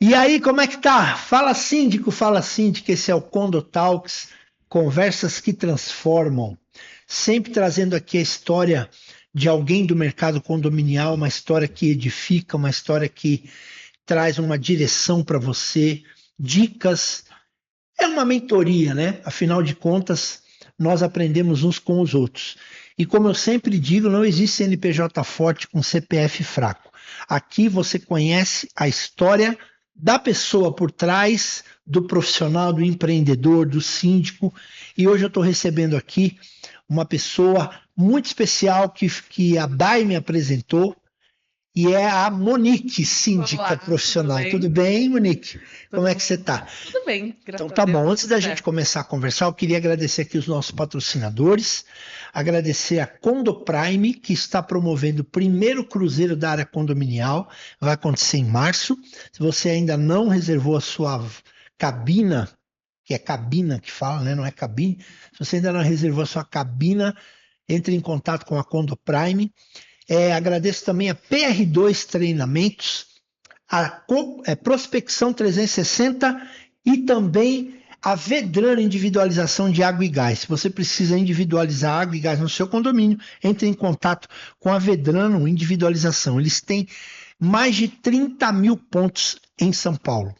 E aí, como é que tá? Fala síndico, esse é o Condo Talks, conversas que transformam, sempre trazendo aqui a história de alguém do mercado condominial, uma história que edifica, uma história que traz uma direção para você, dicas. É uma mentoria, né? Afinal de contas, nós aprendemos uns com os outros. E como eu sempre digo, não existe CNPJ forte com CPF fraco. Aqui você conhece a história da pessoa por trás, do profissional, do empreendedor, do síndico. E hoje eu estou recebendo aqui uma pessoa muito especial que a Dai me apresentou, e é a Monique, síndica Olá, tudo profissional. Tudo bem? bem, Monique? Como Tudo é que você bom? está? Tudo bem, Então graças a tá Deus, bom. Antes tudo da gente certo. começar a conversar, eu queria agradecer aqui os nossos patrocinadores, agradecer a Condo Prime, que está promovendo o primeiro cruzeiro da área condominial, vai acontecer em março. Se você ainda não reservou a sua cabina, que é cabina que fala, né? Não é cabine. Se você ainda não reservou a sua cabina, entre em contato com a Condo Prime. Agradeço também a PR2 Treinamentos, a Prospecção 360 e também a Vedrano Individualização de Água e Gás. Se você precisa individualizar água e gás no seu condomínio, entre em contato com a Vedrano Individualização. Eles têm mais de 30 mil pontos em São Paulo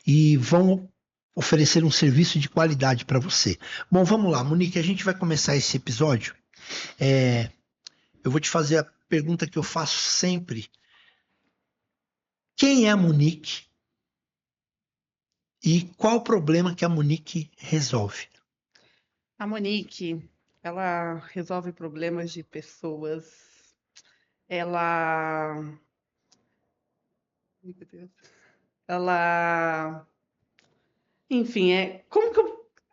e vão oferecer um serviço de qualidade para você. Bom, vamos lá, Monique, a gente vai começar esse episódio. É, eu vou te fazer a pergunta que eu faço sempre. Quem é a Monique e qual o problema que a Monique resolve? A Monique, ela resolve problemas de pessoas. Ela, Ai, meu Deus. Ela, enfim,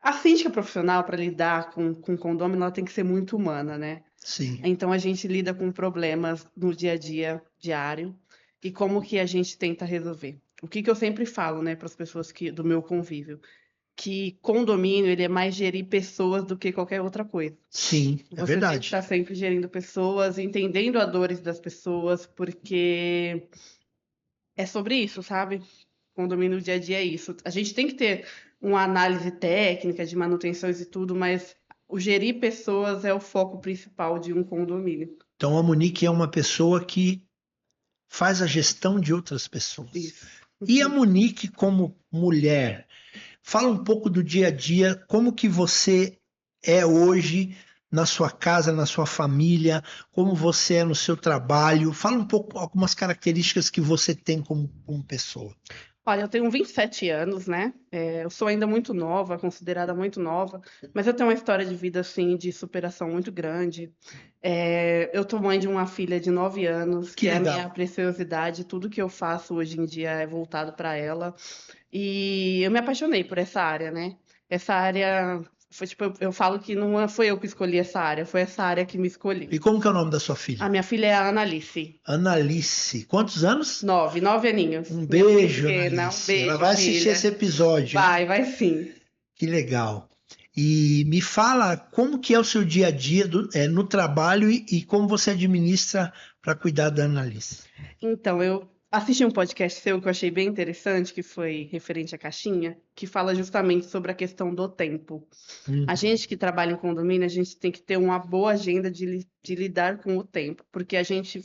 a síndica profissional para lidar com condômino, ela tem que ser muito humana, né? Sim. Então a gente lida com problemas no dia a dia, diário, e como que a gente tenta resolver. O que eu sempre falo, né, para as pessoas do meu convívio, que condomínio ele é mais gerir pessoas do que qualquer outra coisa. Sim, é Você tem que verdade. estar sempre gerindo pessoas, entendendo as dores das pessoas, porque é sobre isso, sabe? Condomínio no dia a dia é isso. A gente tem que ter uma análise técnica de manutenções e tudo, mas o gerir pessoas é o foco principal de um condomínio. Então a Monique é uma pessoa que faz a gestão de outras pessoas. Isso. E a Monique como mulher, fala um pouco do dia a dia, como que você é hoje na sua casa, na sua família, como você é no seu trabalho. Fala um pouco algumas características que você tem como pessoa. Olha, eu tenho 27 anos, né? Eu sou ainda muito nova, considerada muito nova, mas eu tenho uma história de vida, assim, de superação muito grande. Eu sou mãe de uma filha de 9 anos, Que que é a legal. minha preciosidade. Tudo que eu faço hoje em dia é voltado para ela. E eu me apaixonei por essa área, né? Essa área foi tipo, eu falo que não foi eu que escolhi essa área, foi essa área que me escolheu. E como que é o nome da sua filha? A minha filha é a Analice, Analice. Quantos anos? 9 aninhos. Um Minha beijo, pequena, um Analice. Ela beijo, vai assistir esse filha. episódio, hein? Vai sim. Que legal. E me fala como que é o seu dia a dia no trabalho e como você administra para cuidar da Analice. Então, eu assisti um podcast seu que eu achei bem interessante, que foi referente à caixinha, que fala justamente sobre a questão do tempo. A Uhum. gente que trabalha em condomínio, a gente tem que ter uma boa agenda de lidar com o tempo, porque a gente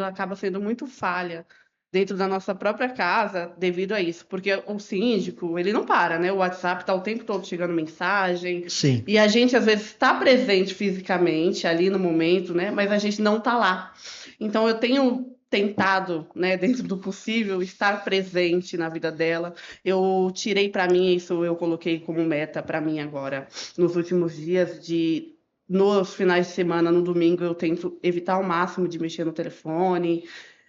acaba sendo muito falha dentro da nossa própria casa devido a isso, porque o síndico, ele não para, né? O WhatsApp tá o tempo todo chegando mensagem, Sim, e a gente às vezes está presente fisicamente ali no momento, né? Mas a gente não tá lá. Então eu tenho tentado, né, dentro do possível, estar presente na vida dela. Eu tirei para mim isso, eu coloquei como meta para mim agora nos últimos dias de nos finais de semana, no domingo, eu tento evitar ao máximo de mexer no telefone.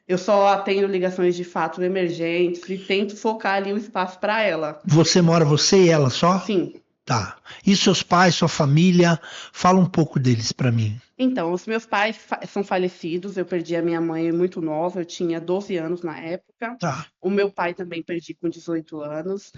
Eu só atendo ligações de fato emergentes e tento focar ali o espaço para ela. você e ela só? Sim. Tá. E seus pais, sua família? Fala um pouco deles para mim. Então, os meus pais são falecidos. Eu perdi a minha mãe muito nova, eu tinha 12 anos na época. época. Tá. O meu pai também perdi com 18 anos.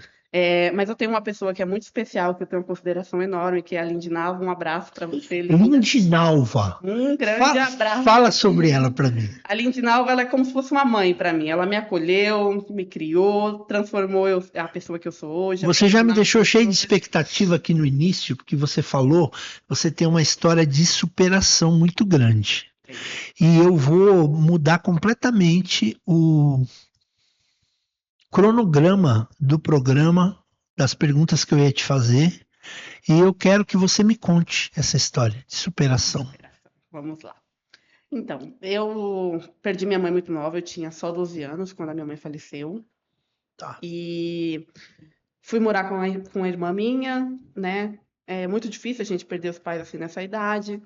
Mas eu tenho uma pessoa que é muito especial, que eu tenho uma consideração enorme, que é a Lindinalva. Um abraço para você, linda. Lindinalva. Um grande abraço. Fala sobre ela para mim. A Lindinalva, ela é como se fosse uma mãe para mim. Ela me acolheu, me criou, transformou a pessoa que eu sou hoje. Você já me deixou cheio de expectativa aqui no início, porque você falou, você tem uma história de superação muito grande. E eu vou mudar completamente o cronograma do programa, das perguntas que eu ia te fazer, e eu quero que você me conte essa história de superação. Vamos lá. Então, eu perdi minha mãe muito nova, eu tinha só 12 anos quando a minha mãe faleceu. Tá. E fui morar com a irmã minha, né? É muito difícil a gente perder os pais assim nessa idade.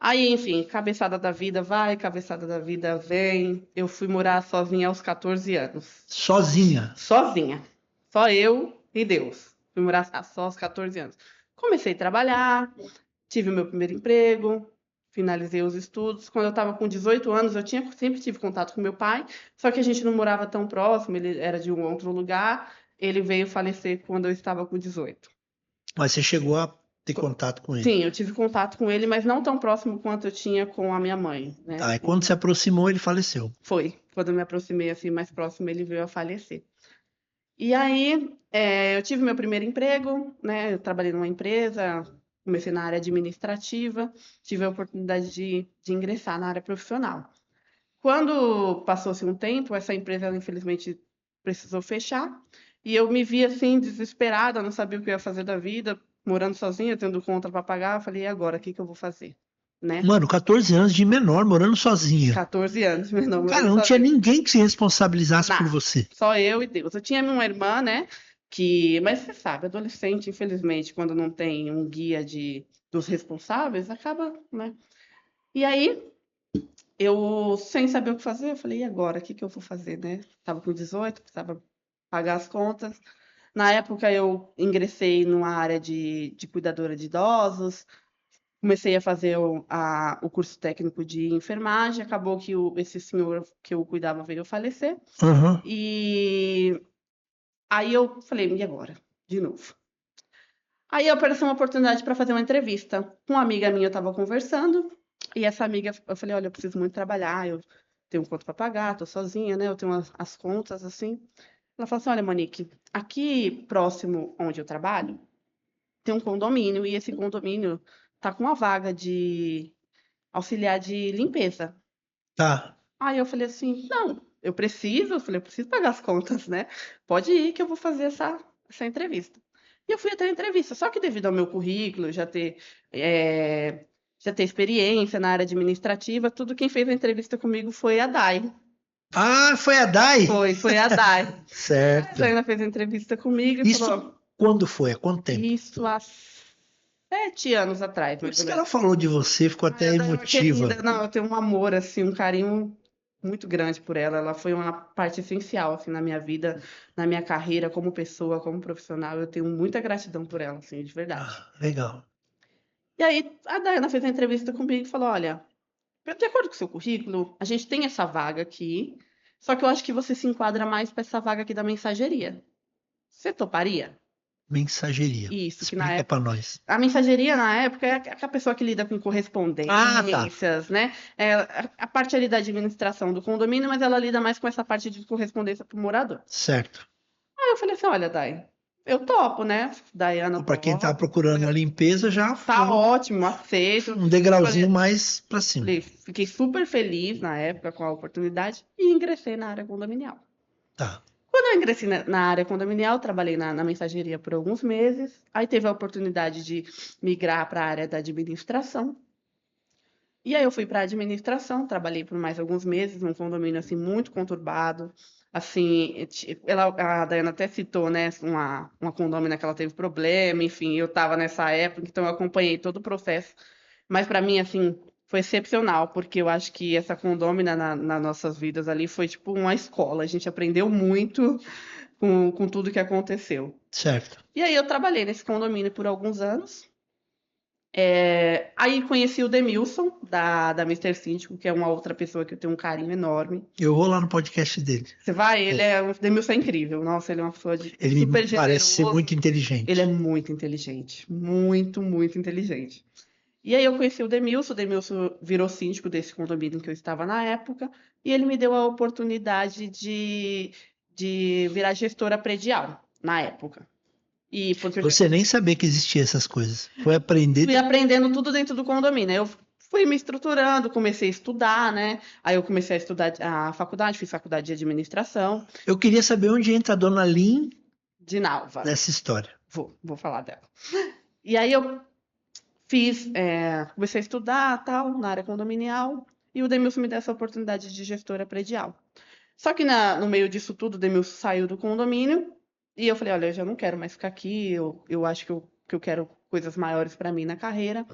Aí, enfim, cabeçada da vida vai, cabeçada da vida vem. Eu fui morar sozinha aos 14 anos. Sozinha? Sozinha. Só eu e Deus. Fui morar só aos 14 anos. Comecei a trabalhar, tive o meu primeiro emprego, finalizei os estudos. Quando eu estava com 18 anos, sempre tive contato com meu pai, só que a gente não morava tão próximo, ele era de um outro lugar. Ele veio falecer quando eu estava com 18. Mas você chegou a ter contato com ele? Sim, eu tive contato com ele, mas não tão próximo quanto eu tinha com a minha mãe, né? Tá, e quando se aproximou, ele faleceu. Foi. Quando eu me aproximei assim mais próximo, ele veio a falecer. E aí, eu tive meu primeiro emprego, né? Eu trabalhei numa empresa, comecei na área administrativa, tive a oportunidade de ingressar na área profissional. Quando passou-se um tempo, essa empresa, ela, infelizmente, precisou fechar, e eu me vi assim, desesperada, não sabia o que eu ia fazer da vida, morando sozinha, tendo conta para pagar. Eu falei, e agora, o que que eu vou fazer? Né? Mano, 14 anos de menor, morando sozinha. 14 anos, meu nome. Cara, não tinha ninguém que se responsabilizasse por Nada. você. Só eu e Deus. Eu tinha uma irmã, né? Mas você sabe, adolescente, infelizmente, quando não tem um guia dos responsáveis, acaba, né? E aí, eu, sem saber o que fazer, eu falei, e agora? O que que eu vou fazer, né? Tava com 18, precisava pagar as contas. Na época, eu ingressei numa área de cuidadora de idosos, comecei a fazer o curso técnico de enfermagem. Acabou que esse senhor que eu cuidava veio a falecer. Uhum. E aí eu falei, e agora? De novo. Aí apareceu uma oportunidade para fazer uma entrevista. Com uma amiga minha eu estava conversando, e essa amiga, eu falei, olha, eu preciso muito trabalhar, eu tenho conta para pagar, tô sozinha, né? Eu tenho as contas, assim. Ela falou assim, olha, Monique, aqui próximo onde eu trabalho, tem um condomínio, e esse condomínio tá com uma vaga de auxiliar de limpeza. Tá. Aí eu falei assim, não, eu preciso pagar as contas, né? Pode ir que eu vou fazer essa entrevista. E eu fui até a entrevista, só que devido ao meu currículo, já ter experiência na área administrativa, tudo quem fez a entrevista comigo foi a Dai. Ah, foi a Dai? Foi a Dai. Certo. A Dai fez a entrevista comigo e Isso falou, quando foi? Há quanto tempo? isso há 7 anos atrás, Por mais isso ou que ela menos. falou de você, ficou Ai, até a Dai é uma emotiva. querida. Não, eu tenho um amor, assim, um carinho muito grande por ela. Ela foi uma parte essencial, assim, na minha vida, na minha carreira como pessoa, como profissional. Eu tenho muita gratidão por ela, assim, de verdade. Ah, legal. E aí, a Dayana fez a entrevista comigo e falou, olha, de acordo com o seu currículo, a gente tem essa vaga aqui, só que eu acho que você se enquadra mais para essa vaga aqui da mensageria. Você toparia? Mensageria. Isso, que na Explica época pra nós. a mensageria, na época, é a pessoa que lida com Ah, tá. correspondências, né? É a parte ali da administração do condomínio, mas ela lida mais com essa parte de correspondência para o morador. Certo. Aí eu falei assim, olha, Dai, eu topo, né? Daiana Pra quem tá topa. procurando a limpeza, já foi Tá ótimo, aceito. um degrauzinho Falei, mais pra cima. fiquei super feliz na época com a oportunidade e ingressei na área condominial. Tá. Quando eu ingressei na área condominial, trabalhei na mensageria por alguns meses. Aí teve a oportunidade de migrar para a área da administração. E aí eu fui para a administração, trabalhei por mais alguns meses num condomínio assim muito conturbado. Assim, a Dayana até citou, né, uma condômina que ela teve problema, enfim, eu estava nessa época, então eu acompanhei todo o processo. Mas para mim, assim, foi excepcional, porque eu acho que essa condômina nas nossas vidas ali foi tipo uma escola. A gente aprendeu muito com tudo que aconteceu. Certo. E aí eu trabalhei nesse condomínio por alguns anos. Aí conheci o Demilson, da Mister Síndico, que é uma outra pessoa que eu tenho um carinho enorme. Eu vou lá no podcast dele. Você vai, o Demilson é incrível. Nossa, ele é uma pessoa Ele super me parece ser generoso. muito Ele é inteligente. muito inteligente. Muito, muito inteligente. E aí eu conheci o Demilson virou síndico desse condomínio que eu estava na época, e ele me deu a oportunidade de virar gestora predial na época. E porque eu já Você nem sabia que existia essas coisas. Foi aprender. fui aprendendo tudo dentro do condomínio. Eu fui me estruturando, comecei a estudar, né? Aí eu comecei a estudar a faculdade, fiz faculdade de administração Eu queria saber onde entra a dona Lin de Nalva. nessa história. Vou falar dela. E aí eu comecei a estudar tal, na área condominial, e o Demilson me deu essa oportunidade de gestora predial. Só que no meio disso tudo, o Demilson saiu do condomínio, e eu falei, olha, eu já não quero mais ficar aqui, eu acho que eu quero coisas maiores para mim na carreira.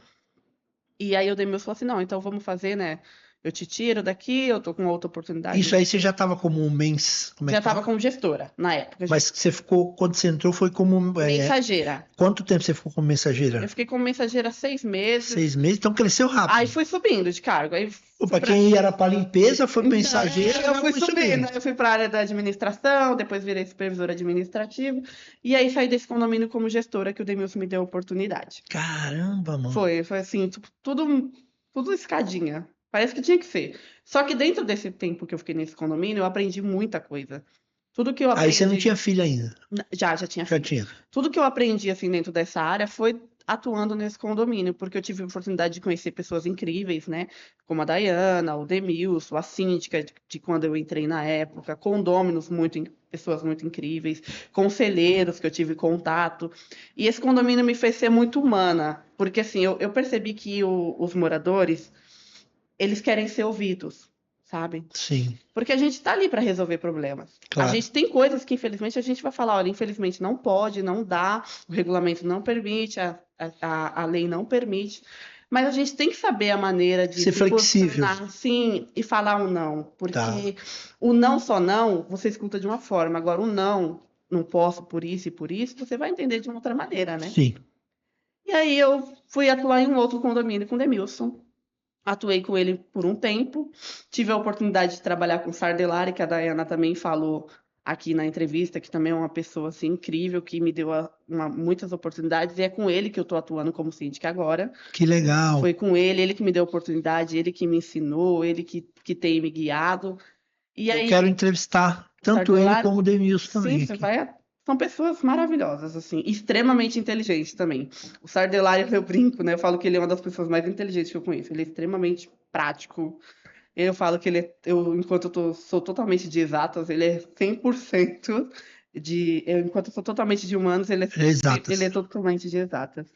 E aí o Demilson falou assim, não, então vamos fazer, né? Eu te tiro daqui, eu tô com outra oportunidade. Isso aí você já estava como um mens. Como é Já que fala? estava como gestora, na época. Mas você ficou, quando você entrou, foi como. Mensageira. Quanto tempo você ficou como mensageira? Eu fiquei como mensageira 6 meses. 6 meses, então cresceu rápido. Aí fui subindo de cargo. Aí Para quem era para limpeza, foi Então, mensageira, eu fui foi subindo. Eu fui para a área da administração, depois virei supervisora administrativa. E aí saí desse condomínio como gestora, que o Demilson me deu a oportunidade. Caramba, mano. Foi assim, tudo escadinha. Parece que tinha que ser. Só que dentro desse tempo que eu fiquei nesse condomínio, eu aprendi muita coisa. Tudo que eu aprendi. Aí você não tinha filha ainda? Já tinha Já filho. tinha. Tudo que eu aprendi assim dentro dessa área foi atuando nesse condomínio, porque eu tive a oportunidade de conhecer pessoas incríveis, né? Como a Dayana, o Demilson, a síndica de quando eu entrei na época, condôminos pessoas muito incríveis, conselheiros que eu tive contato. E esse condomínio me fez ser muito humana, porque assim, eu percebi que os moradores, eles querem ser ouvidos, sabe? Sim, Porque a gente está ali para resolver problemas. claro. A gente tem coisas que, infelizmente, a gente vai falar, olha, infelizmente não pode, não dá, o regulamento não permite, a lei não permite. Mas a gente tem que saber a maneira de Ser se flexível. posicionar, sim, e falar um não. Porque Tá. o não só não, você escuta de uma forma. Agora, o não posso por isso e por isso, você vai entender de uma outra maneira, né? Sim. E aí eu fui atuar em um outro condomínio com o Demilson. Atuei com ele por um tempo. Tive a oportunidade de trabalhar com o Sardelari, que a Dayana também falou aqui na entrevista, que também é uma pessoa assim, incrível, que me deu muitas oportunidades. E é com ele que eu estou atuando como síndica agora. Que legal. Foi com ele que me deu a oportunidade, ele que me ensinou, ele que tem me guiado. E aí, Eu quero entrevistar tanto ele Sardelari, como o Demilson também. sim, são pessoas maravilhosas, assim, extremamente inteligentes também. O Sardelari, eu brinco, né? Eu falo que ele é uma das pessoas mais inteligentes que eu conheço. Ele é extremamente prático. Eu falo que enquanto sou totalmente de exatas, ele é 100% enquanto eu sou totalmente de humanos, Exatas. ele é totalmente de exatas.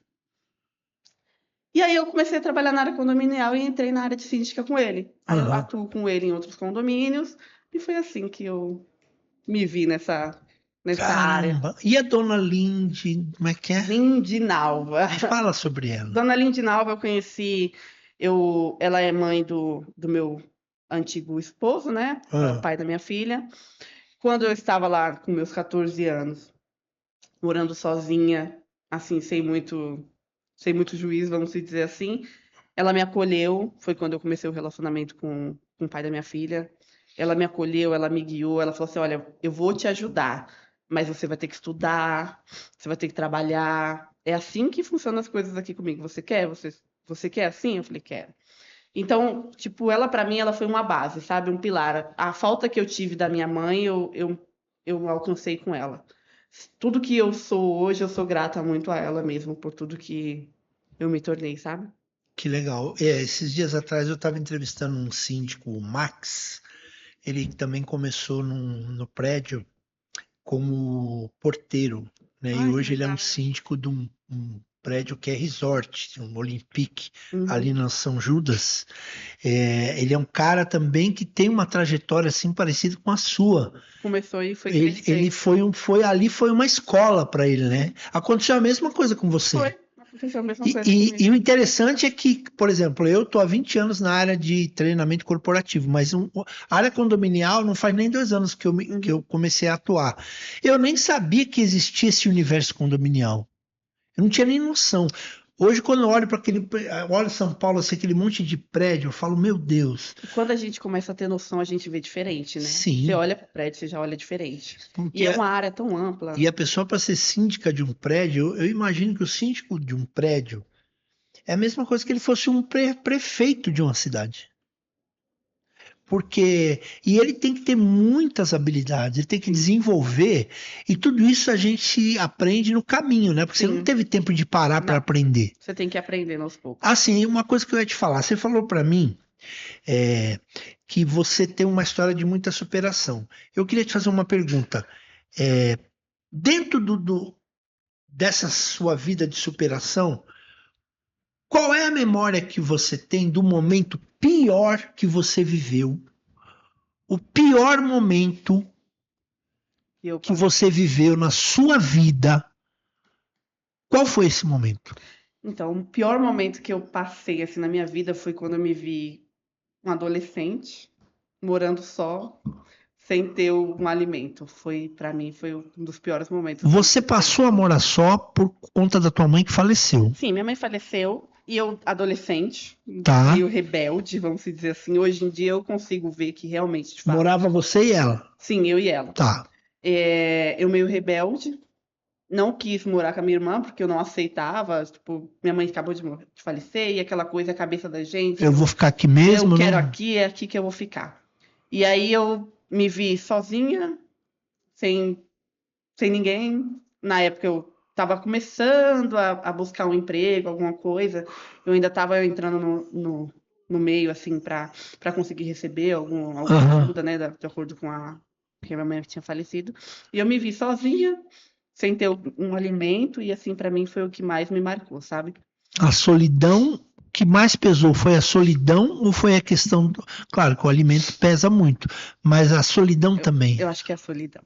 E aí eu comecei a trabalhar na área condominial e entrei na área de síndica com ele. Aí eu atuo com ele em outros condomínios e foi assim que eu me vi nessa área. Caramba. E a dona Lindy, como é que é? Lindinalva. Fala sobre ela. Dona Lindinalva eu conheci, ela é mãe do meu antigo esposo, né? É o pai da minha filha. Quando eu estava lá com meus 14 anos, morando sozinha, assim, sem muito juízo, vamos dizer assim, ela me acolheu, foi quando eu comecei o relacionamento com o pai da minha filha. Ela me acolheu, ela me guiou, ela falou assim, olha, eu vou te ajudar, mas você vai ter que estudar, você vai ter que trabalhar. É assim que funcionam as coisas aqui comigo. Você quer? Você quer assim? Eu falei, quero. Então, tipo, ela para mim, ela foi uma base, sabe? Um pilar. A falta que eu tive da minha mãe, eu alcancei com ela. Tudo que eu sou hoje, eu sou grata muito a ela mesmo, por tudo que eu me tornei, sabe? Que legal. Esses dias atrás eu estava entrevistando um síndico, o Max. Ele também começou no prédio como porteiro, né? Ai, E que hoje ele é um legal. síndico de um prédio que é resort, um Olympique, Uhum. ali na São Judas. Ele é um cara também que tem uma trajetória assim parecida com a sua. Começou e foi Ele crescendo. foi uma escola para ele, né? Aconteceu a mesma coisa com você. Foi. Aconteceu a mesma coisa E comigo. o interessante é que, por exemplo, eu estou há 20 anos na área de treinamento corporativo, mas a área condominial não faz nem 2 anos que eu comecei a atuar. Eu nem sabia que existia esse universo condominial. Eu não tinha nem noção. Hoje, quando eu olho São Paulo, assim, aquele monte de prédio, eu falo, meu Deus. E quando a gente começa a ter noção, a gente vê diferente, né? Sim. Você olha para o prédio, você já olha diferente. Porque E é uma área tão ampla. E a pessoa, para ser síndica de um prédio, eu imagino que o síndico de um prédio é a mesma coisa que ele fosse um prefeito de uma cidade. E ele tem que ter muitas habilidades, ele tem que desenvolver, e tudo isso a gente aprende no caminho, né? Porque você Sim. não teve tempo de parar para Não. aprender. Você tem que aprender aos poucos. Assim, uma coisa que eu ia te falar, você falou para mim que você tem uma história de muita superação. Eu queria te fazer uma pergunta. Dentro dessa sua vida de superação, qual é a memória que você tem do momento pior que você viveu? O pior momento que você viveu na sua vida, qual foi esse momento? Então, o pior momento que eu passei assim na minha vida foi quando eu me vi um adolescente morando só, sem ter um alimento. Para mim, foi um dos piores momentos. Você passou a morar só por conta da tua mãe que faleceu? Sim, minha mãe faleceu e eu, adolescente, Tá. meio rebelde, vamos dizer assim. Hoje em dia eu consigo ver que realmente, de fato... Morava você e ela? Sim, eu e ela. Tá. Eu meio rebelde, não quis morar com a minha irmã, porque eu não aceitava. Tipo, minha mãe acabou de falecer e aquela coisa, a cabeça da gente. Eu vou ficar aqui mesmo? Eu quero não? aqui, é aqui que eu vou ficar. E aí eu me vi sozinha, sem ninguém. Na época eu estava começando a buscar um emprego, alguma coisa. Eu ainda estava entrando no meio, assim, para conseguir receber alguma ajuda, né, de acordo com porque minha mãe tinha falecido. E eu me vi sozinha, sem ter um alimento, e assim, para mim foi o que mais me marcou, sabe? A solidão que mais pesou foi a solidão ou foi a questão Claro que o alimento pesa muito, mas a solidão também. Eu acho que é a solidão.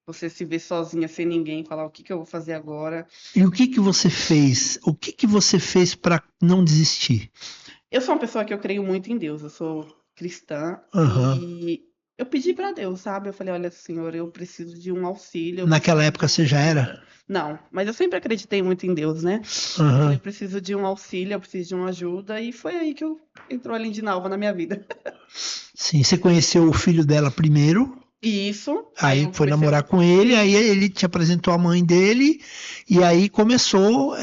Você se vê sozinha, sem ninguém, falar o que eu vou fazer agora. E o que você fez? O que você fez para não desistir? Eu sou uma pessoa que eu creio muito em Deus. Eu sou cristã e eu pedi para Deus, sabe? Eu falei, olha, Senhor, eu preciso de um auxílio. Naquela época você já era? Não, mas eu sempre acreditei muito em Deus, né? Eu preciso de um auxílio, eu preciso de uma ajuda, e foi aí que entrou a Lindinalva na minha vida. Sim, você conheceu o filho dela primeiro? Isso. Aí foi namorar com ele, aí ele te apresentou a mãe dele, e aí ela começou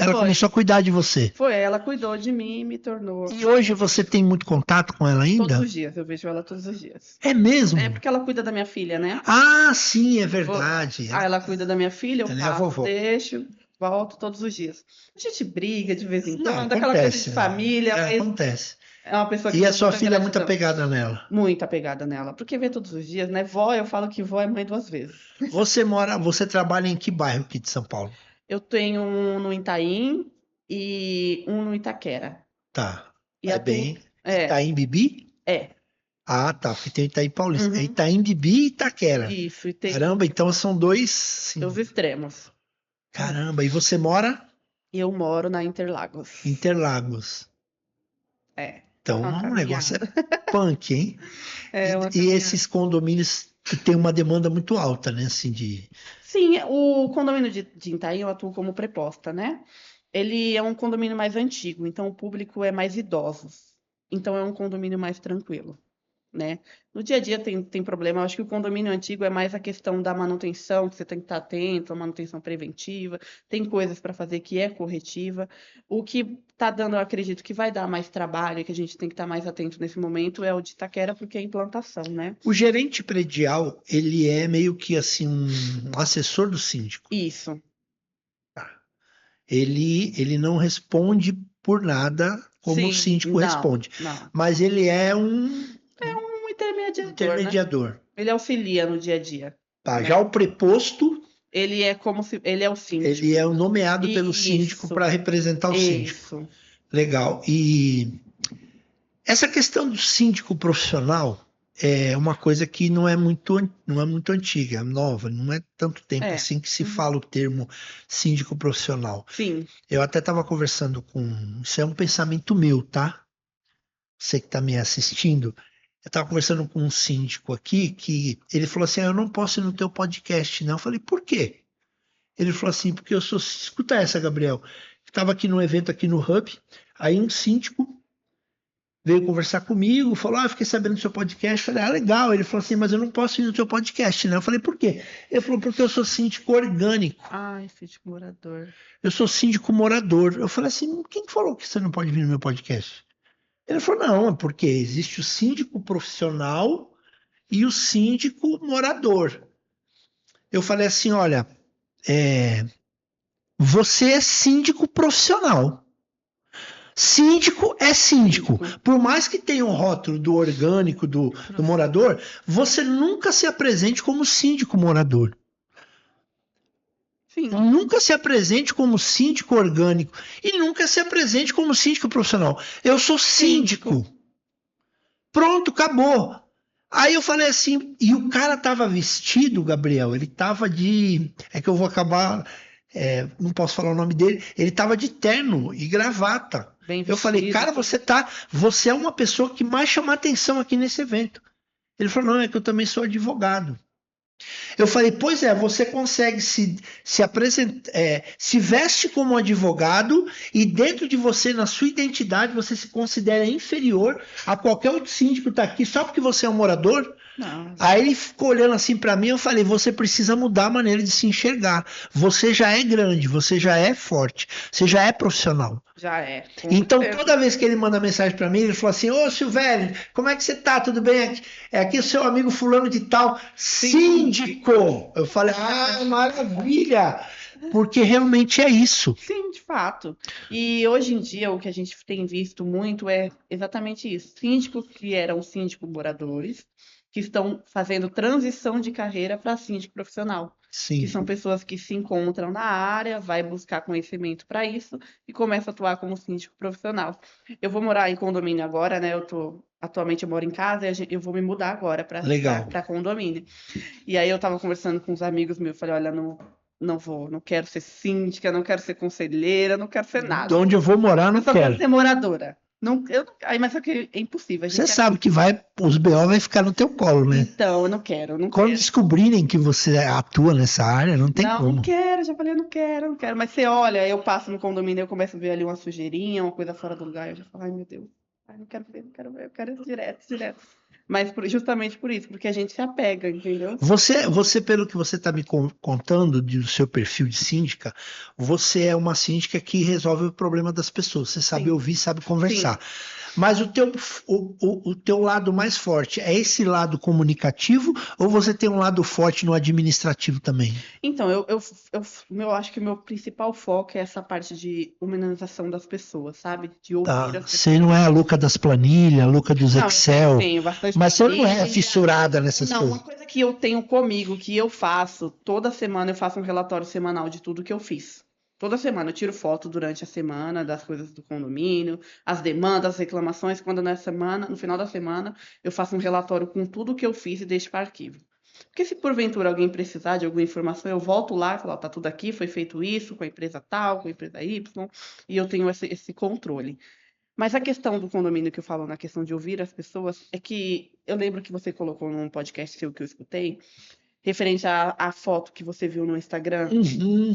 a cuidar de você. Foi, ela cuidou de mim e me tornou. E hoje você tem muito contato com ela ainda? Todos os dias, eu vejo ela todos os dias. É mesmo? É porque ela cuida da minha filha, né? Ah, sim, é verdade. Ela cuida da minha filha, eu Ela é a vovó. deixo, volto todos os dias. A gente briga de vez em quando, Não, aquela coisa de família. Mas acontece. é uma pessoa que E a sua filha é muito apegada nela? Muito apegada nela, porque vê todos os dias, né? Vó, eu falo que vó é mãe 2 vezes. Você trabalha em que bairro aqui de São Paulo? Eu tenho um no Itaim e um no Itaquera. Tá. E Itaim Bibi? É. Ah, tá, porque tem Itaim Paulista. É Itaim Bibi e Itaquera. Isso. E Caramba, então são dois extremos. Caramba, e você mora? Eu moro na Interlagos. Interlagos. Então, o negócio é punk, hein? E esses condomínios que tem uma demanda muito alta, né? Assim, Sim, o condomínio de Itaim eu atuo como preposta, né? Ele é um condomínio mais antigo, então o público é mais idosos. Então é um condomínio mais tranquilo, né? No dia a dia tem problema. Eu acho que o condomínio antigo é mais a questão da manutenção, que você tem que estar atento, a manutenção preventiva. Tem coisas para fazer que é corretiva. O que está dando, eu acredito que vai dar mais trabalho, que a gente tem que estar mais atento nesse momento, é o de Itaquera, porque é a implantação, né? O gerente predial, ele é meio que assim um assessor do síndico. Isso. Ele não responde por nada como o síndico responde. Não. Mas ele é um intermediador. Né? Ele auxilia no dia a dia. Tá, né? Já o preposto, ele é o síndico. Ele é o nomeado pelo síndico para representar o síndico. Legal. E essa questão do síndico profissional é uma coisa que não é muito antiga, é nova, não é tanto tempo assim que se fala o termo síndico profissional. Sim. Eu até estava conversando isso é um pensamento meu, tá? Você que está me assistindo, eu estava conversando com um síndico aqui que ele falou assim, eu não posso ir no teu podcast, não. Eu falei, por quê? Ele falou assim, porque escuta essa, Gabriel, estava aqui num evento aqui no Hub, aí um síndico veio conversar comigo, falou, fiquei sabendo do seu podcast. Eu falei, legal. Ele falou assim, mas eu não posso ir no seu podcast, né? Eu falei, por quê? Ele falou, porque eu sou síndico orgânico. Ai, síndico morador. Eu sou síndico morador. Eu falei assim, quem falou que você não pode vir no meu podcast? Ele falou, não, é porque existe o síndico profissional e o síndico morador. Eu falei assim, olha, você é síndico profissional. Síndico é síndico. Por mais que tenha um rótulo do orgânico, do morador, você nunca se apresente como síndico morador. Sim. Nunca se apresente como síndico orgânico e nunca se apresente como síndico profissional. Eu sou síndico. Pronto, acabou. Aí eu falei assim, e o cara tava vestido, Gabriel, ele tava de... É que eu vou acabar... não posso falar o nome dele. Ele tava de terno e gravata. Bem eu falei, vestido. cara, você é uma pessoa que mais chama atenção aqui nesse evento. Ele falou, não, é que eu também sou advogado. Eu falei, pois é, você consegue se apresentar, se veste como advogado e dentro de você, na sua identidade, você se considera inferior a qualquer outro síndico que está aqui só porque você é um morador? Não. Aí ele ficou olhando assim para mim, eu falei, você precisa mudar a maneira de se enxergar. Você já é grande, você já é forte, você já é profissional. Já é. Então, toda vez que ele manda mensagem para mim, ele falou assim, ô Silvério, como é que você tá? Tudo bem? Aqui o seu amigo fulano de tal, síndico. Eu falei, maravilha! Porque realmente é isso. Sim, de fato. E hoje em dia o que a gente tem visto muito é exatamente isso. Síndicos que eram síndicos moradores, que estão fazendo transição de carreira para síndico profissional. Sim. Que são pessoas que se encontram na área, vai buscar conhecimento para isso e começa a atuar como síndico profissional. Eu vou morar em condomínio agora, né? Atualmente eu moro em casa e eu vou me mudar agora para condomínio. E aí eu estava conversando com uns amigos meus, falei, olha, não quero ser síndica, não quero ser conselheira, não quero ser nada. De onde eu vou morar, não eu só quero. quero ser moradora. Mas só que é impossível. Você sabe que os BO vai ficar no teu colo, né? Então, eu não quero. Quando descobrirem que você atua nessa área, não tem como. Não quero, já falei, não quero. Mas você olha, eu passo no condomínio, eu começo a ver ali uma sujeirinha, uma coisa fora do lugar, eu já falo, ai meu Deus, não quero ver, eu quero ir direto. Mas justamente por isso, porque a gente se apega, entendeu? Você, pelo que você está me contando do seu perfil de síndica, você é uma síndica que resolve o problema das pessoas. Você sabe ouvir, sabe conversar. Sim. Mas o teu lado mais forte é esse lado comunicativo ou você tem um lado forte no administrativo também? Então, eu acho que o meu principal foco é essa parte de humanização das pessoas, sabe? De ouvir as pessoas. Você não é a louca das planilhas, a louca dos Excel. Eu tenho bastante mas você não é fissurada nessas coisas. Não, uma coisa que eu tenho comigo, que eu faço, toda semana eu faço um relatório semanal de tudo que eu fiz. Toda semana eu tiro foto durante a semana das coisas do condomínio, as demandas, as reclamações. Quando no final da semana, eu faço um relatório com tudo que eu fiz e deixo para arquivo. Porque se porventura alguém precisar de alguma informação, eu volto lá e falo, tá tudo aqui, foi feito isso com a empresa tal, com a empresa Y, e eu tenho esse controle. Mas a questão do condomínio que eu falo na questão de ouvir as pessoas é que eu lembro que você colocou num podcast seu que eu escutei, referente à foto que você viu no Instagram. Uhum.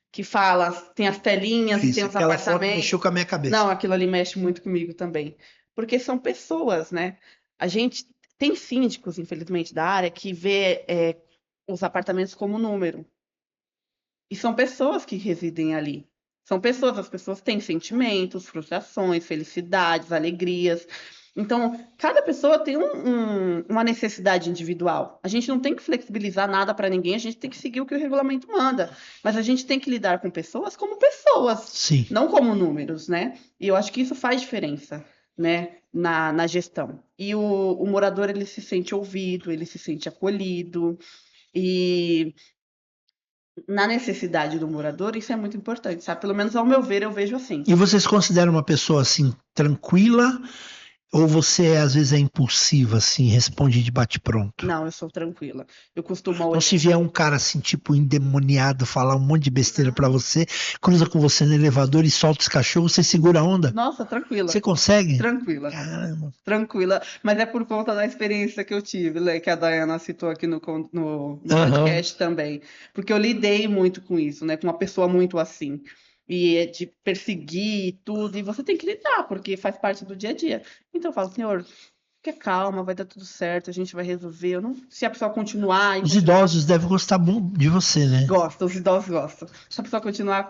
Que fala, tem as telinhas, isso, tem os aquela apartamentos. Foto mexeu com a minha cabeça. Não, aquilo ali mexe muito comigo também. Porque são pessoas, né? A gente tem síndicos, infelizmente, da área que vê os apartamentos como número. E são pessoas que residem ali. As pessoas têm sentimentos, frustrações, felicidades, alegrias. Então, cada pessoa tem uma necessidade individual. A gente não tem que flexibilizar nada para ninguém, a gente tem que seguir o que o regulamento manda. Mas a gente tem que lidar com pessoas como pessoas, Sim. Não como números, né? E eu acho que isso faz diferença, né, na gestão. E o morador, ele se sente ouvido, ele se sente acolhido. E na necessidade do morador, isso é muito importante, sabe? Pelo menos ao meu ver, eu vejo assim. E você se considera uma pessoa assim tranquila ou você às vezes é impulsiva assim, responde de bate-pronto? Não, eu sou tranquila. Eu costumo Então se vier um cara assim tipo endemoniado falar um monte de besteira pra você, cruza com você no elevador e solta os cachorros, você segura a onda? Nossa, tranquila. Você consegue? Tranquila. Caramba. Tranquila. Mas é por conta da experiência que eu tive, né, que a Dayana citou aqui no podcast também. Porque eu lidei muito com isso, né? Com uma pessoa muito assim. e de perseguir e tudo, e você tem que lidar, porque faz parte do dia a dia. Então eu falo, senhor, fica calma, vai dar tudo certo, a gente vai resolver. Eu não, se a pessoa continuar e Os continuar, idosos devem gostar de você, né? gosta, os idosos gostam. Se a pessoa continuar,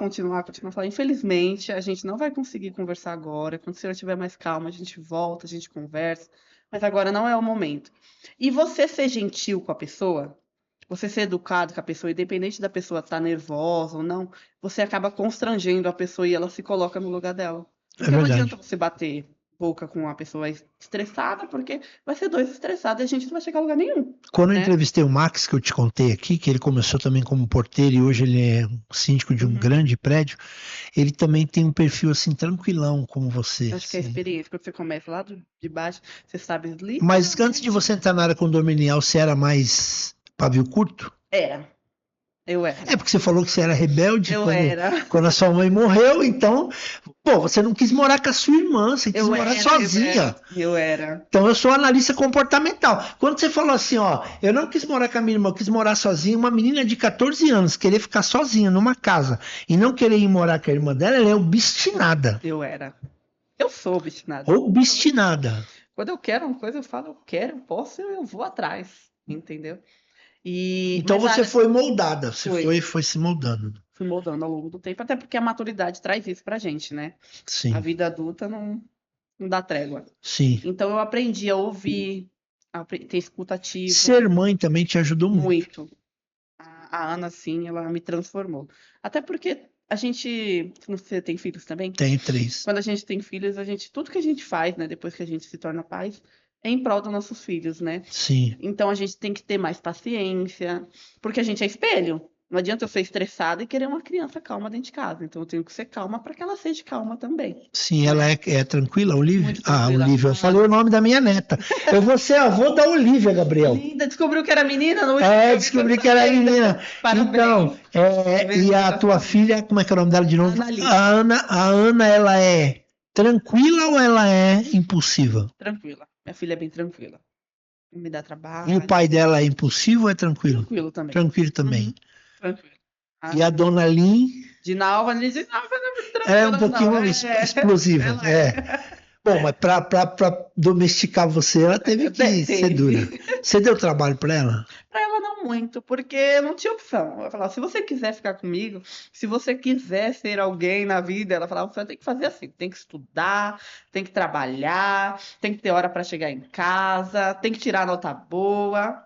falar, infelizmente, a gente não vai conseguir conversar agora. Quando o senhor estiver mais calmo, a gente volta, a gente conversa, mas agora não é o momento. E você ser gentil com a pessoa, você ser educado com a pessoa, independente da pessoa estar nervosa ou não, você acaba constrangendo a pessoa e ela se coloca no lugar dela. É Porque não adianta verdade. você bater boca com uma pessoa estressada, porque vai ser dois estressados e a gente não vai chegar a lugar nenhum, Quando eu né? entrevistei o Max, que eu te contei aqui, que ele começou também como porteiro e hoje ele é um síndico de um Uhum. grande prédio, ele também tem um perfil assim tranquilão como você, Acho que é a assim. experiência, quando você começa lá de baixo, você sabe Mas antes de literalmente. você entrar na área condominial, você era mais pavio curto? Era, eu É era, porque você falou que você era rebelde eu era, quando a sua mãe morreu, então, pô, você não quis morar com a sua irmã, você quis eu morar era sozinha. rebelde, eu era. Então eu sou analista comportamental. Quando você falou assim, ó, eu não quis morar com a minha irmã, eu quis morar sozinha, uma menina de 14 anos querer ficar sozinha numa casa e não querer ir morar com a irmã dela, ela é obstinada. Eu era. Eu sou obstinada. Obstinada. Quando eu quero uma coisa, eu falo, eu quero, eu posso, eu vou atrás, entendeu? Então Mas a você área foi moldada, você foi, foi se moldando. fui moldando ao longo do tempo, até porque a maturidade traz isso pra gente, né? A Sim, vida adulta não dá trégua. sim. Então eu aprendi a ouvir, ter escuta ativa, Ser mãe também te ajudou muito. muito. A Ana, assim, ela me transformou. Até porque a gente, você tem filhos também? Tenho 3. Quando a gente tem filhos, tudo que a gente faz, né, depois que a gente se torna pais, é em prol dos nossos filhos, né? Sim. Então a gente tem que ter mais paciência, porque a gente é espelho. Não adianta eu ser estressada e querer uma criança calma dentro de casa. Então eu tenho que ser calma para que ela seja calma também, Sim, ela né? é tranquila, Olivia? Muito Ah, tranquila. Olivia, eu falei Ah, o nome da minha neta. Eu vou ser avô da Olivia, Gabriel. linda, descobriu que era menina no último É, entrevista, eu descobri que era sabia. menina. Então, Parabéns. e a Beleza, tua filha, como é que é o nome dela de novo? Annalise. A Ana, ela é tranquila ou ela é impulsiva? Tranquila. Minha filha é bem tranquila. Não me dá E o trabalho. pai dela é impulsivo ou é tranquilo? Tranquilo também. Tranquilo também. Uhum, tranquilo. E a Acho. dona Lin De Nalva não é muito é um tranquila, não. pouquinho explosiva. Ela é. É. Bom, mas pra domesticar você, ela teve que ser dura. Teve. Você deu trabalho pra ela? Pra ela não muito, porque não tinha opção. Ela falava, se você quiser ficar comigo, se você quiser ser alguém na vida, ela falava, você tem que fazer assim, tem que estudar, tem que trabalhar, tem que ter hora para chegar em casa, tem que tirar nota boa.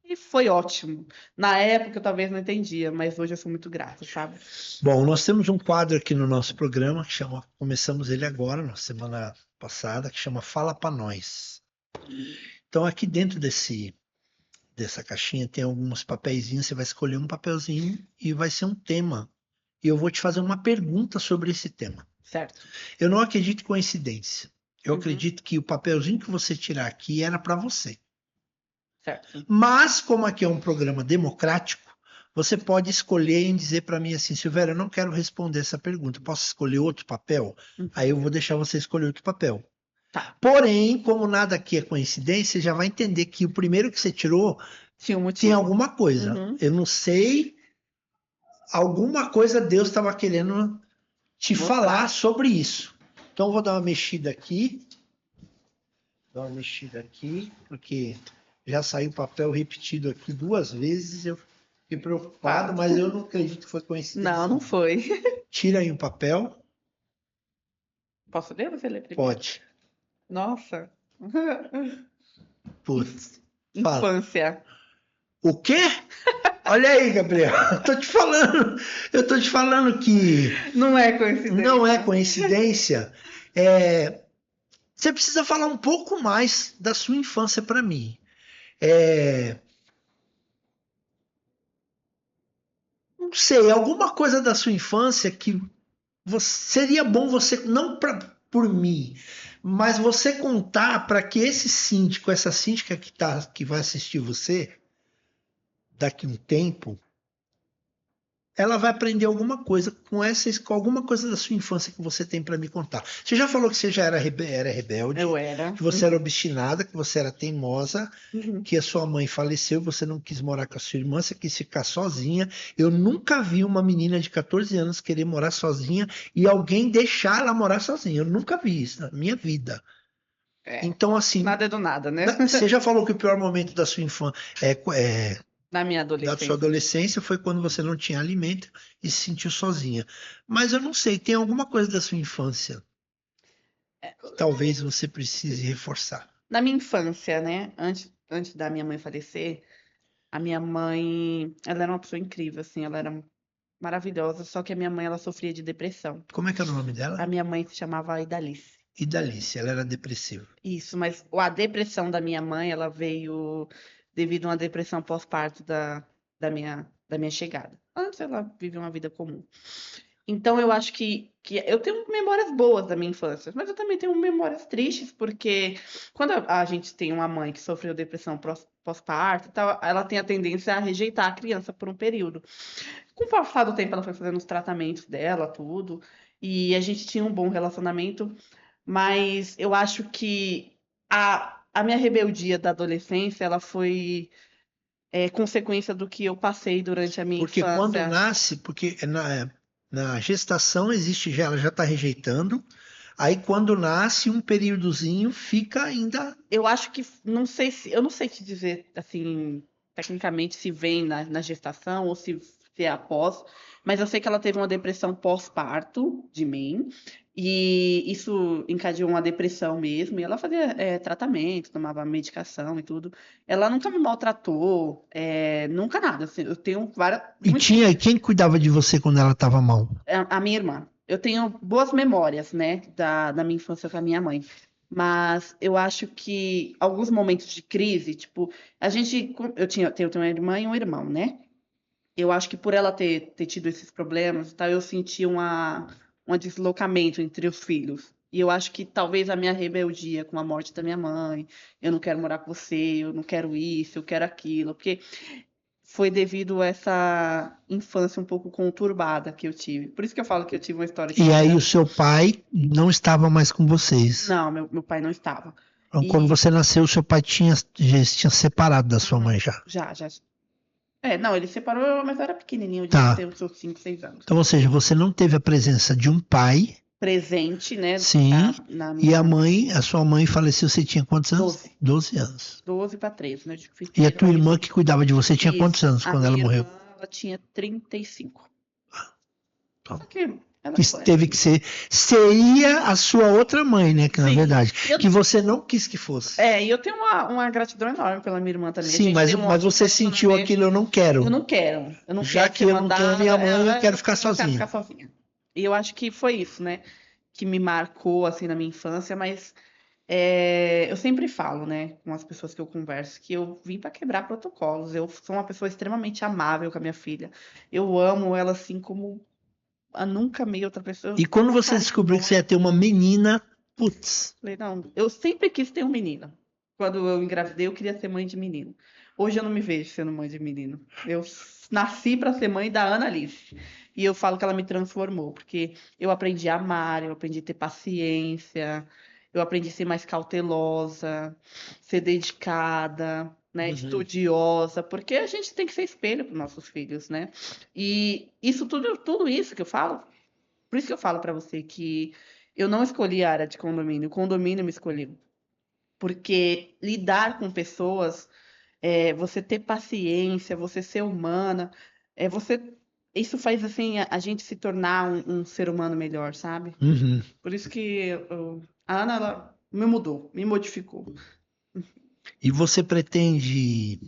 E foi ótimo. Na época eu talvez não entendia, mas hoje eu sou muito grata, sabe? Bom, nós temos um quadro aqui no nosso programa que chama, começamos ele agora, na semana passada, que chama Fala Pra Nós. Então aqui dentro dessa caixinha tem alguns papeizinhos, você vai escolher um papelzinho e vai ser um tema. E eu vou te fazer uma pergunta sobre esse tema. Certo. Eu não acredito em coincidência. Eu Uhum. acredito que o papelzinho que você tirar aqui era para você. Certo. Mas, como aqui é um programa democrático, você pode escolher e dizer para mim assim, Silvério, eu não quero responder essa pergunta, posso escolher outro papel? Uhum. Aí eu vou deixar você escolher outro papel. Tá. Porém, como nada aqui é coincidência, você já vai entender que o primeiro que você tirou Tinha um motivo. tem alguma coisa. Uhum. Eu não sei, alguma coisa Deus estava querendo te Mostrar. falar sobre isso. Então eu vou dar uma mexida aqui. Dar uma mexida aqui, porque já saiu papel repetido aqui 2 vezes. Eu fiquei preocupado, mas eu não acredito que foi coincidência. Não, não foi. Tira aí um papel. Posso ler ou você lê primeiro? Pode. Nossa. Putz. Fala. Infância. O quê? Olha aí, Gabriel. Eu tô te falando que Não é coincidência. não é coincidência. Você precisa falar um pouco mais da sua infância para mim. Não sei, alguma coisa da sua infância que seria bom você, não por mim, mas você contar para que esse síndico, essa síndica que vai assistir você daqui a um tempo, ela vai aprender alguma coisa com alguma coisa da sua infância que você tem para me contar. Você já falou que você já era rebelde, Eu era. que você era obstinada, que você era teimosa, Uhum. que a sua mãe faleceu, você não quis morar com a sua irmã, você quis ficar sozinha. Eu nunca vi uma menina de 14 anos querer morar sozinha e alguém deixar ela morar sozinha. Eu nunca vi isso na minha vida. É, Então, assim, nada é do nada, né? você já falou que o pior momento da sua infância Na minha da sua adolescência. adolescência foi quando você não tinha alimento e se sentiu sozinha. Mas eu não sei, tem alguma coisa da sua infância que talvez você precise reforçar. Na minha infância, né? Antes da minha mãe falecer, a minha mãe, ela era uma pessoa incrível, assim, ela era maravilhosa, só que a minha mãe, ela sofria de depressão. Como é que era o nome dela? A minha mãe se chamava Idalice. Idalice, ela era depressiva. Isso, mas a depressão da minha mãe, ela veio devido a uma depressão pós-parto da minha chegada. Antes ela vivia uma vida comum. Então eu acho que eu tenho memórias boas da minha infância, mas eu também tenho memórias tristes, porque quando a gente tem uma mãe que sofreu depressão pós-parto e tal, ela tem a tendência a rejeitar a criança por um período. Com o passar do tempo, ela foi fazendo os tratamentos dela, tudo, e a gente tinha um bom relacionamento, mas eu acho que a minha rebeldia da adolescência, ela foi consequência do que eu passei durante a minha Porque quando infância. nasce, porque na gestação existe já, ela já está rejeitando. Aí quando nasce, um períodozinho fica ainda. Eu acho que, não sei se, eu não sei te dizer, assim, tecnicamente se vem na gestação ou se é após, mas eu sei que ela teve uma depressão pós-parto de mim, e isso encadeou uma depressão mesmo, e ela fazia tratamento, tomava medicação e tudo. Ela nunca me maltratou, nunca nada, assim, eu tenho várias, E tinha quem cuidava de você quando ela estava mal? a minha irmã. Eu tenho boas memórias, né, da minha infância com a minha mãe. Mas eu acho que alguns momentos de crise, tipo, eu tenho uma irmã e um irmão, né? Eu acho que por ela ter tido esses problemas, e tal, eu senti um deslocamento entre os filhos. E eu acho que talvez a minha rebeldia com a morte da minha mãe, eu não quero morar com você, eu não quero isso, eu quero aquilo, porque foi devido a essa infância um pouco conturbada que eu tive. Por isso que eu falo que eu tive uma história de E aí o criança. seu pai não estava mais com vocês. Não, meu pai não estava. Então, quando E você nasceu, seu pai já se tinha separado da sua mãe já. já. Não, ele separou, mas eu era pequenininho, eu devia Tá. ter os seus 5, 6 anos. Então, ou seja, você não teve a presença de um pai, Presente, né, sim, na e minha a sua mãe faleceu, você tinha quantos anos? 12, 12 anos. 12 para 13, né? Eu fiz E a 13 tua para irmã 18. que cuidava de você tinha quantos Isso. anos A quando ela minha morreu? irmã, ela tinha 35. Então, Só que ela que foi. teve que ser, seria a sua outra mãe, né? Que na Sim. verdade, Eu, que você não quis que fosse. e eu tenho uma gratidão enorme pela minha irmã também. A Sim, gente tem um mas você sentiu relacionamento. aquilo, eu não quero. Eu não quero. Eu não Já quero que ser eu não tenho a minha mandada. mãe, eu quero ficar Eu quero sozinho. ficar sozinha. E eu acho que foi isso, né? Que me marcou, assim, na minha infância. Mas eu sempre falo, né? Com as pessoas que eu converso, que eu vim para quebrar protocolos. Eu sou uma pessoa extremamente amável com a minha filha. Eu amo ela, assim, como a nunca amei outra pessoa. E quando Uma você descobriu que você ia ter uma menina, putz, Falei, não, eu sempre quis ter um menino. Quando eu engravidei, eu queria ser mãe de menino. Hoje eu não me vejo sendo mãe de menino. Eu nasci para ser mãe da Ana Alice. E eu falo que ela me transformou, porque eu aprendi a amar, eu aprendi a ter paciência, eu aprendi a ser mais cautelosa, ser dedicada, né, estudiosa, porque a gente tem que ser espelho para nossos filhos, né? E isso tudo isso que eu falo, por isso que eu falo para você que eu não escolhi a área de condomínio, o condomínio me escolheu. Porque lidar com pessoas, você ter paciência, você ser humana, você. Isso faz assim a gente se tornar um ser humano melhor, sabe? uhum. Por isso que a Ana ela me mudou, me modificou. E você pretende.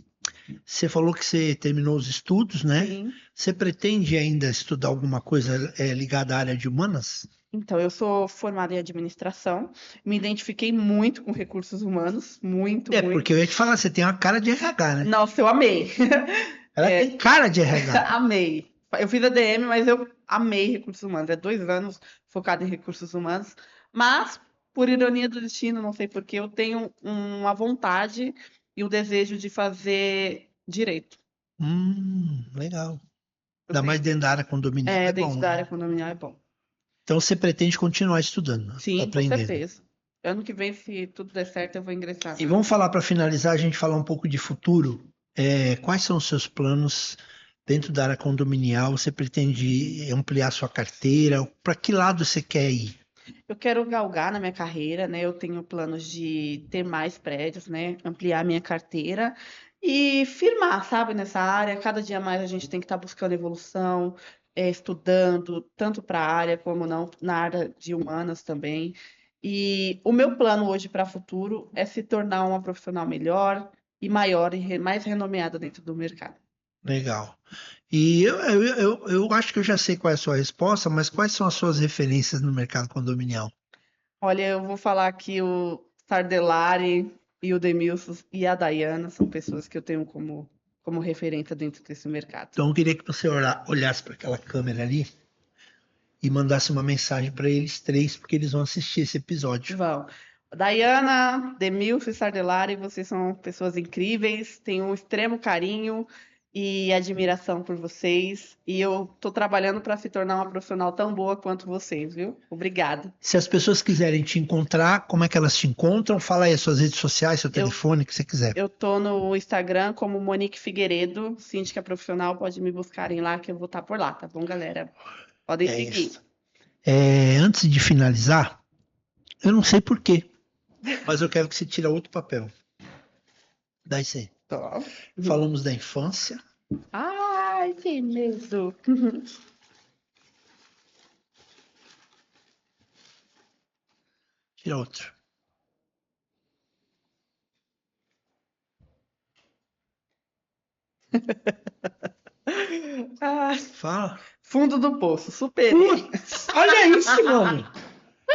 Você falou que você terminou os estudos, né? Sim. Você pretende ainda estudar alguma coisa ligada à área de humanas? Então, eu sou formada em administração, me identifiquei muito com recursos humanos, muito, É, muito. porque eu ia te falar, você tem uma cara de RH, né? Nossa, eu amei. Ela tem cara de RH. Amei. Eu fiz ADM, mas eu amei recursos humanos. É 2 anos focado em recursos humanos. Mas, por ironia do destino, não sei porquê, eu tenho uma vontade e o desejo de fazer direito. Legal. Ainda mais dentro da área condominial. É dentro bom, da né? área condominial é bom. Então você pretende continuar estudando, né? Sim, com Aprendendo. certeza. Ano que vem, se tudo der certo, eu vou ingressar. E vamos falar para finalizar, a gente falar um pouco de futuro. Quais são os seus planos dentro da área condominial? Você pretende ampliar sua carteira? Para que lado você quer ir? Eu quero galgar na minha carreira, né? Eu tenho planos de ter mais prédios, né? Ampliar minha carteira e firmar, sabe, nessa área. Cada dia mais a gente tem que estar buscando evolução, estudando, tanto para a área como não na área de humanas também. E o meu plano hoje para o futuro é se tornar uma profissional melhor e maior e mais renomeada dentro do mercado. Legal. E eu acho que eu já sei qual é a sua resposta, mas quais são as suas referências no mercado condominial? Olha, eu vou falar que o Sardelari e o Demilson e a Dayana são pessoas que eu tenho como referência dentro desse mercado. Então eu queria que você olhasse para aquela câmera ali e mandasse uma mensagem para eles três, porque eles vão assistir esse episódio. Vão. Dayana, Demilson e Sardelari, vocês são pessoas incríveis, tenho um extremo carinho e admiração por vocês. E eu tô trabalhando para se tornar uma profissional tão boa quanto vocês, viu? Obrigada. Se as pessoas quiserem te encontrar, como é que elas te encontram? Fala aí as suas redes sociais, seu telefone, o que você quiser. Eu tô no Instagram como Monique Figueiredo, síndica profissional, pode me buscarem lá que eu vou estar por lá, tá bom, galera? Podem seguir. Isso. Antes de finalizar, eu não sei por quê, mas eu quero que você tire outro papel. Dá isso aí. Tô. Falamos da infância. Ai, que medo. Tira outro. Ah, Fala. fundo do poço, superei. Putz, olha isso, mano.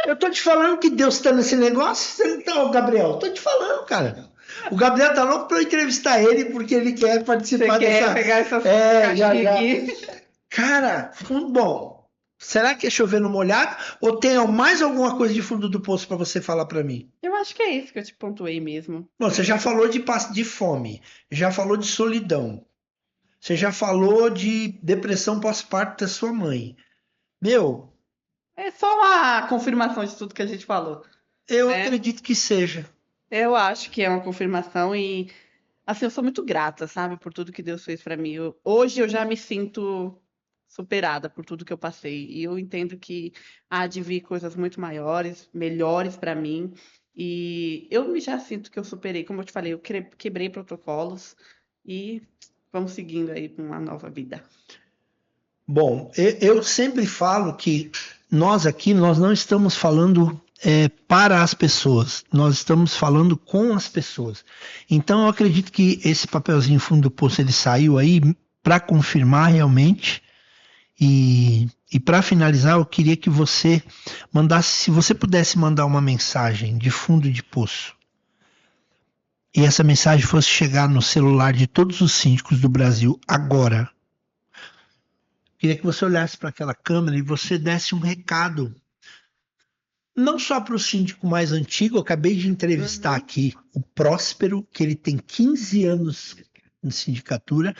Eu tô te falando que Deus tá nesse negócio. Você não tá, Gabriel? Tô te falando, cara. O Gabriel tá louco pra eu entrevistar ele porque ele quer participar Você quer dessa. pegar essa já. aqui? Cara, fundo bom. Será que é chover no molhado? Ou tem mais alguma coisa de fundo do poço pra você falar pra mim? Eu acho que é isso que eu te pontuei mesmo. Bom, você já falou de fome, já falou de solidão, você já falou de depressão pós-parto da sua mãe. Meu, É só uma confirmação de tudo que a gente falou. eu né? acredito que seja. Eu acho que é uma confirmação e assim, eu sou muito grata, sabe, por tudo que Deus fez pra mim. Hoje eu já me sinto superada por tudo que eu passei e eu entendo que há de vir coisas muito maiores, melhores pra mim. E eu já sinto que eu superei, como eu te falei, eu quebrei protocolos e vamos seguindo aí com uma nova vida. Bom, eu sempre falo que nós aqui, nós não estamos falando para as pessoas, nós estamos falando com as pessoas. Então eu acredito que esse papelzinho fundo do poço ele saiu aí para confirmar realmente. E para finalizar, eu queria que você mandasse, se você pudesse mandar uma mensagem de fundo de poço, e essa mensagem fosse chegar no celular de todos os síndicos do Brasil agora, queria que você olhasse para aquela câmera e você desse um recado. Não só para o síndico mais antigo, eu acabei de entrevistar aqui o Próspero, que ele tem 15 anos de sindicatura,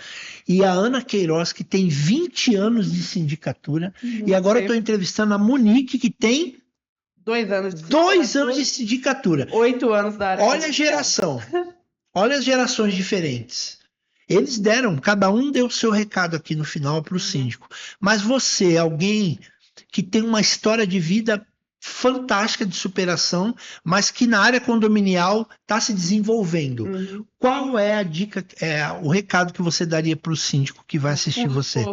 e a Ana Queiroz, que tem 20 anos de sindicatura, e agora eu estou entrevistando a Monique, que tem 2 anos de 2 anos de sindicatura. 8 anos da área. Olha a geração. Olha as gerações diferentes. Eles deram, cada um deu o seu recado aqui no final para o síndico. Mas você, alguém que tem uma história de vida fantástica de superação, mas que na área condominial está se desenvolvendo. Qual é a dica, o recado que você daria para o síndico que vai assistir você?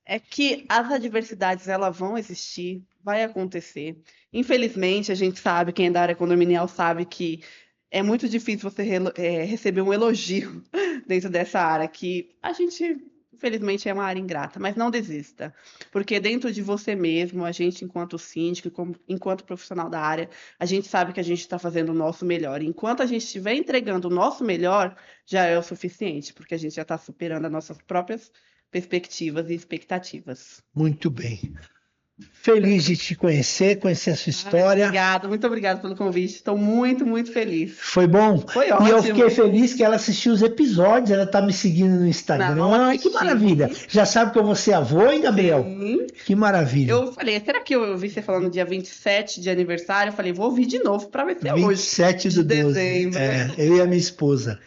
É que as adversidades elas vão existir, vai acontecer. Infelizmente, a gente sabe, quem é da área condominial sabe que é muito difícil você receber um elogio dentro dessa área, que a gente, infelizmente, é uma área ingrata, mas não desista, porque dentro de você mesmo, a gente, enquanto síndico, enquanto profissional da área, a gente sabe que a gente está fazendo o nosso melhor. Enquanto a gente estiver entregando o nosso melhor, já é o suficiente, porque a gente já está superando as nossas próprias perspectivas e expectativas. Muito bem. Feliz de te conhecer a sua história. Obrigada, muito obrigada pelo convite. Estou muito, muito feliz. Foi bom? Foi E eu ótimo. fiquei feliz que ela assistiu os episódios, ela tá me seguindo no Instagram. Não, Ai, que maravilha. Já sabe que eu vou ser avô, hein, Gabriel? Sim. Que maravilha. Eu falei, será que eu ouvi você falando dia 27 de aniversário? Eu falei, vou ouvir de novo para ver se é hoje. 27 de dezembro. Eu e a minha esposa.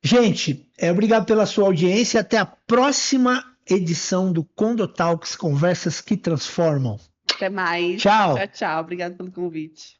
Gente, obrigado pela sua audiência. Até a próxima edição do Condotalks, Conversas que Transformam. Até mais. Tchau. Tchau, tchau. Obrigada pelo convite.